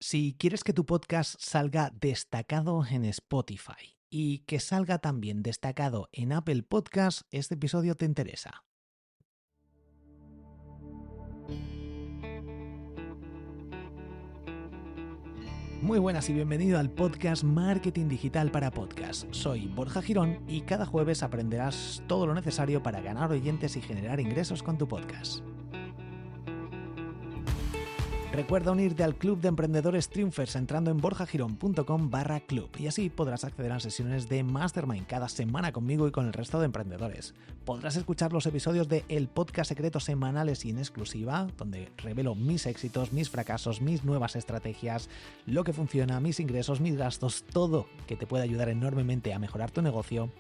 Si quieres que tu podcast salga destacado en Spotify y que salga también destacado en Apple Podcasts, este episodio te interesa. Muy buenas y bienvenido al podcast Marketing Digital para Podcast. Soy Borja Girón y cada jueves aprenderás todo lo necesario para ganar oyentes y generar ingresos con tu podcast. Recuerda unirte al Club de Emprendedores Triunfers entrando en borjagirón.com/club y así podrás acceder a sesiones de Mastermind cada semana conmigo y con el resto de emprendedores. Podrás escuchar los episodios de El Podcast Secreto semanales y en exclusiva, donde revelo mis éxitos, mis fracasos, mis nuevas estrategias, lo que funciona, mis ingresos, mis gastos, todo que te puede ayudar enormemente a mejorar tu negocio.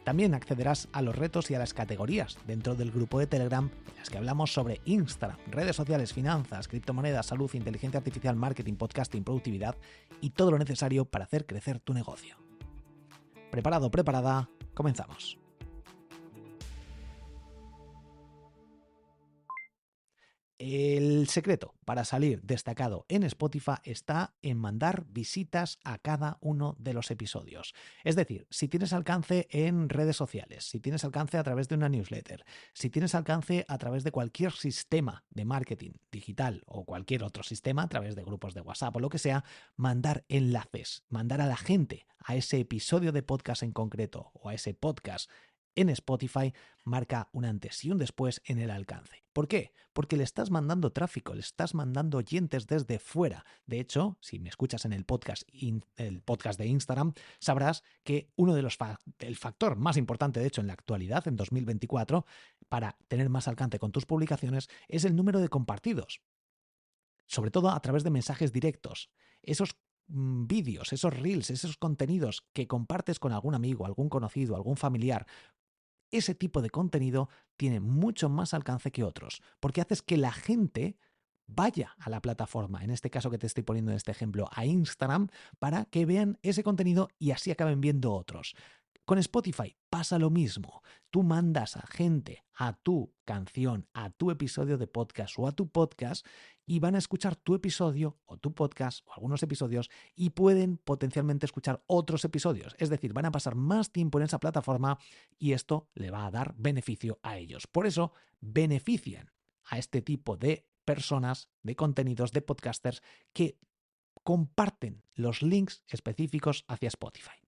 También accederás a los retos y a las categorías dentro del grupo de Telegram en las que hablamos sobre Instagram, redes sociales, finanzas, criptomonedas, salud, inteligencia artificial, marketing, podcasting, productividad y todo lo necesario para hacer crecer tu negocio. ¿Preparado, preparada? Comenzamos. El secreto para salir destacado en Spotify está en mandar visitas a cada uno de los episodios. Es decir, si tienes alcance en redes sociales, si tienes alcance a través de una newsletter, si tienes alcance a través de cualquier sistema de marketing digital o cualquier otro sistema, a través de grupos de WhatsApp o lo que sea, mandar enlaces, mandar a la gente a ese episodio de podcast en concreto o a ese podcast en Spotify marca un antes y un después en el alcance. ¿Por qué? Porque le estás mandando tráfico, le estás mandando oyentes desde fuera. De hecho, si me escuchas en el podcast de Instagram, sabrás que uno de los el factor más importante, de hecho, en la actualidad, en 2024, para tener más alcance con tus publicaciones, es el número de compartidos. Sobre todo a través de mensajes directos. Esos vídeos, esos reels, esos contenidos que compartes con algún amigo, algún conocido, algún familiar, ese tipo de contenido tiene mucho más alcance que otros, porque haces que la gente vaya a la plataforma, en este caso que te estoy poniendo en este ejemplo, a Instagram, para que vean ese contenido y así acaben viendo otros. Con Spotify pasa lo mismo. Tú mandas a gente a tu canción, a tu episodio de podcast o a tu podcast y van a escuchar tu episodio o tu podcast o algunos episodios y pueden potencialmente escuchar otros episodios. Es decir, van a pasar más tiempo en esa plataforma y esto le va a dar beneficio a ellos. Por eso benefician a este tipo de personas, de contenidos, de podcasters que comparten los links específicos hacia Spotify.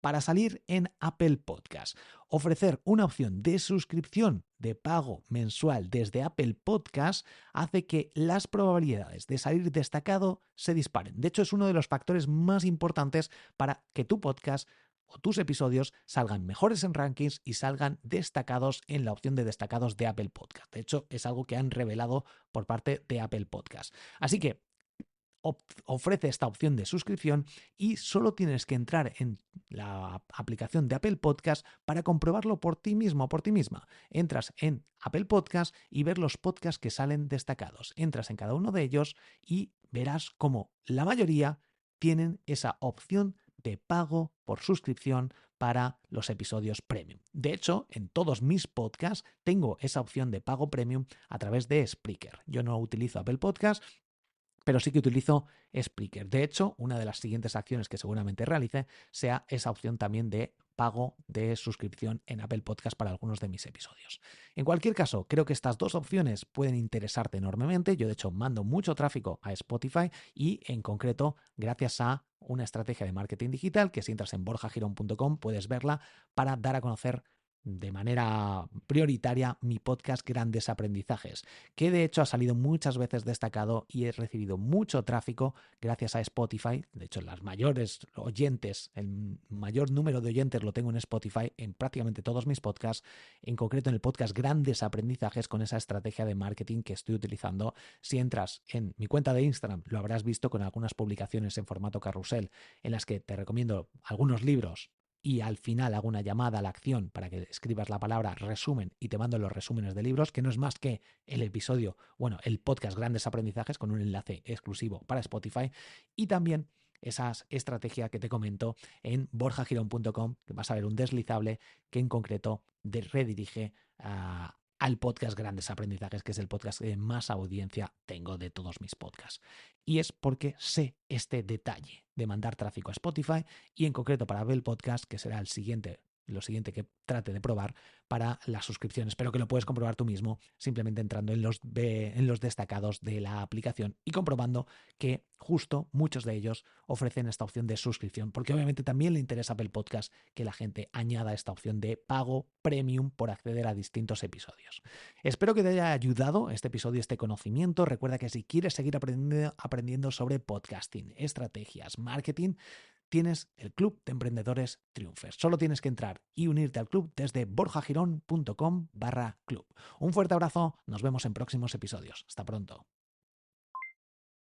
Para salir en Apple Podcast, ofrecer una opción de suscripción de pago mensual desde Apple Podcast hace que las probabilidades de salir destacado se disparen. De hecho, es uno de los factores más importantes para que tu podcast o tus episodios salgan mejores en rankings y salgan destacados en la opción de destacados de Apple Podcast. De hecho, es algo que han revelado por parte de Apple Podcast. Así que ofrece esta opción de suscripción y solo tienes que entrar en la aplicación de Apple Podcast para comprobarlo por ti mismo o por ti misma. Entras en Apple Podcast y ver los podcasts que salen destacados. Entras en cada uno de ellos y verás cómo la mayoría tienen esa opción de pago por suscripción para los episodios premium. De hecho, en todos mis podcasts tengo esa opción de pago premium a través de Spreaker. Yo no utilizo Apple Podcast, pero sí que utilizo Spreaker. De hecho, una de las siguientes acciones que seguramente realice sea esa opción también de pago de suscripción en Apple Podcast para algunos de mis episodios. En cualquier caso, creo que estas dos opciones pueden interesarte enormemente. Yo, de hecho, mando mucho tráfico a Spotify y, en concreto, gracias a una estrategia de marketing digital que si entras en borjagirón.com puedes verla para dar a conocer de manera prioritaria mi podcast Grandes Aprendizajes, que de hecho ha salido muchas veces destacado y he recibido mucho tráfico gracias a Spotify. De hecho, las mayores oyentes, el mayor número de oyentes lo tengo en Spotify en prácticamente todos mis podcasts, en concreto en el podcast Grandes Aprendizajes con esa estrategia de marketing que estoy utilizando. Si entras en mi cuenta de Instagram, lo habrás visto con algunas publicaciones en formato carrusel en las que te recomiendo algunos libros y al final hago una llamada a la acción para que escribas la palabra resumen y te mando los resúmenes de libros, que no es más que el episodio, el podcast Grandes Aprendizajes con un enlace exclusivo para Spotify y también esa estrategia que te comento en borjagirón.com, que vas a ver un deslizable que en concreto redirige a al podcast Grandes Aprendizajes, que es el podcast que más audiencia tengo de todos mis podcasts. Y es porque sé este detalle de mandar tráfico a Spotify y en concreto para Apple Podcast, que será lo siguiente que trate de probar para las suscripciones, pero que lo puedes comprobar tú mismo simplemente entrando en los destacados de la aplicación y comprobando que justo muchos de ellos ofrecen esta opción de suscripción, porque obviamente también le interesa a Apple Podcast que la gente añada esta opción de pago premium por acceder a distintos episodios. Espero que te haya ayudado este episodio, este conocimiento. Recuerda que si quieres seguir aprendiendo sobre podcasting, estrategias, marketing, tienes el Club de Emprendedores Triunfers. Solo tienes que entrar y unirte al club desde borjagirón.com/club. Un fuerte abrazo, nos vemos en próximos episodios. Hasta pronto.